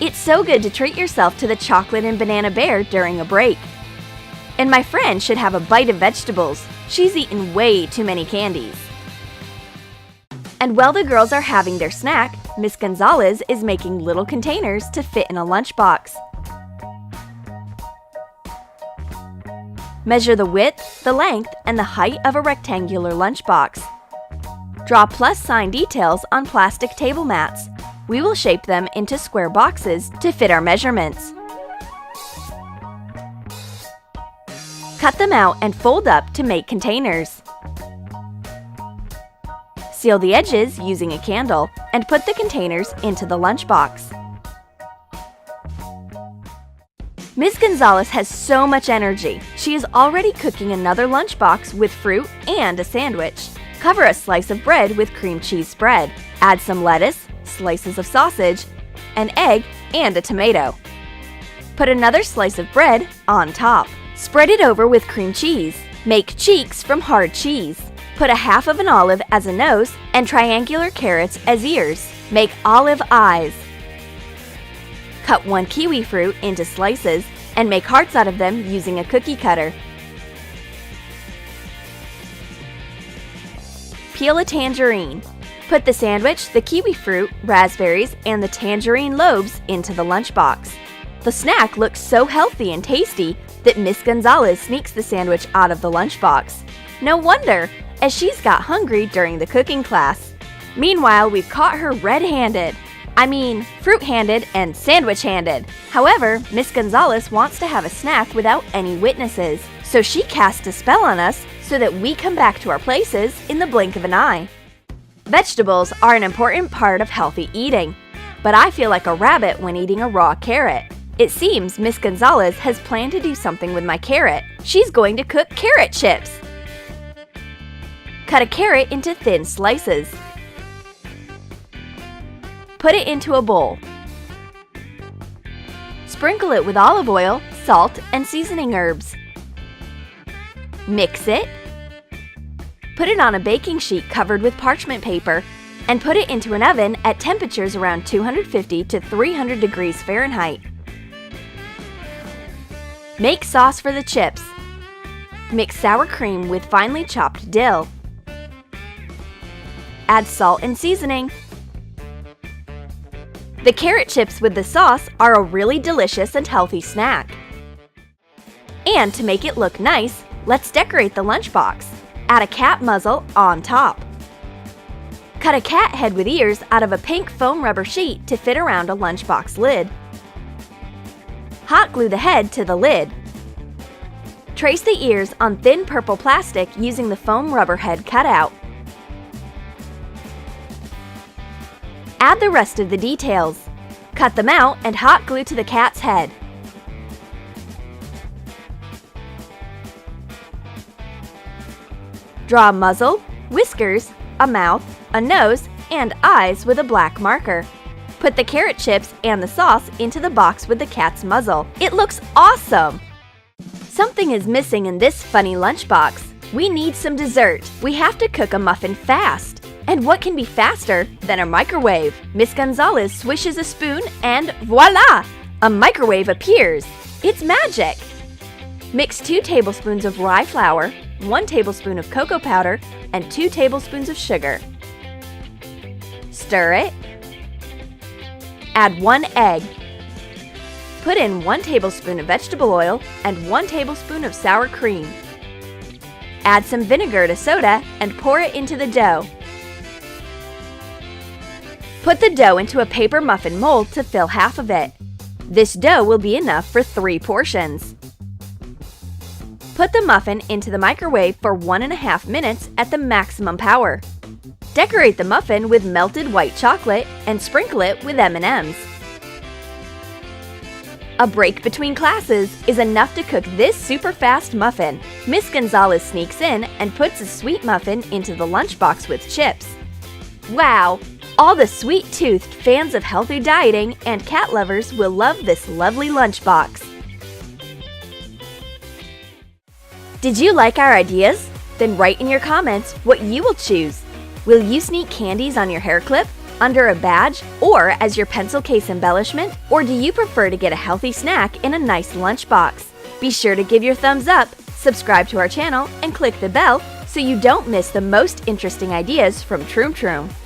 It's so good to treat yourself to the chocolate and banana bear during a break. And my friend should have a bite of vegetables. She's eaten way too many candies. And while the girls are having their snack, Miss Gonzalez is making little containers to fit in a lunchbox. Measure the width, the length, and the height of a rectangular lunchbox. Draw plus sign details on plastic table mats. We will shape them into square boxes to fit our measurements. Cut them out and fold up to make containers. Seal the edges using a candle and put the containers into the lunchbox. Ms. Gonzalez has so much energy. She is already cooking another lunchbox with fruit and a sandwich. Cover a slice of bread with cream cheese spread. Add some lettuce, slices of sausage, an egg, and a tomato. Put another slice of bread on top. Spread it over with cream cheese. Make cheeks from hard cheese. Put a half of an olive as a nose and triangular carrots as ears. Make olive eyes. Cut one kiwi fruit into slices and make hearts out of them using a cookie cutter. Peel a tangerine. Put the sandwich, the kiwi fruit, raspberries, and the tangerine lobes into the lunchbox. The snack looks so healthy and tasty that Miss Gonzalez sneaks the sandwich out of the lunchbox. No wonder, as she's got hungry during the cooking class. Meanwhile, we've caught her red-handed. I mean, fruit-handed and sandwich-handed. However, Miss Gonzalez wants to have a snack without any witnesses, so she casts a spell on us so that we come back to our places in the blink of an eye. Vegetables are an important part of healthy eating, but I feel like a rabbit when eating a raw carrot. It seems Miss Gonzalez has planned to do something with my carrot. She's going to cook carrot chips. Cut a carrot into thin slices. Put it into a bowl. Sprinkle it with olive oil, salt, and seasoning herbs. Mix it. Put it on a baking sheet covered with parchment paper and put it into an oven at temperatures around 250 to 300 degrees Fahrenheit. Make sauce for the chips. Mix sour cream with finely chopped dill. Add salt and seasoning. The carrot chips with the sauce are a really delicious and healthy snack. And to make it look nice, let's decorate the lunchbox. Add a cat muzzle on top. Cut a cat head with ears out of a pink foam rubber sheet to fit around a lunchbox lid. Hot glue the head to the lid. Trace the ears on thin purple plastic using the foam rubber head cutout. Add the rest of the details. Cut them out and hot glue to the cat's head. Draw a muzzle, whiskers, a mouth, a nose, and eyes with a black marker. Put the carrot chips and the sauce into the box with the cat's muzzle. It looks awesome! Something is missing in this funny lunchbox. We need some dessert. We have to cook a muffin fast. And what can be faster than a microwave? Miss Gonzalez swishes a spoon and voila! A microwave appears. It's magic! Mix 2 tablespoons of rye flour, 1 tablespoon of cocoa powder, and 2 tablespoons of sugar. Stir it. Add 1 egg. Put in 1 tablespoon of vegetable oil and 1 tablespoon of sour cream. Add some vinegar to soda and pour it into the dough. Put the dough into a paper muffin mold to fill half of it. This dough will be enough for 3 portions. Put the muffin into the microwave for 1.5 minutes at the maximum power. Decorate the muffin with melted white chocolate and sprinkle it with M&Ms. A break between classes is enough to cook this super fast muffin. Miss Gonzalez sneaks in and puts a sweet muffin into the lunchbox with chips. Wow! All the sweet-toothed fans of healthy dieting and cat lovers will love this lovely lunchbox. Did you like our ideas? Then write in your comments what you will choose. Will you sneak candies on your hair clip, under a badge, or as your pencil case embellishment? Or do you prefer to get a healthy snack in a nice lunchbox? Be sure to give your thumbs up, subscribe to our channel, and click the bell so you don't miss the most interesting ideas from Troom.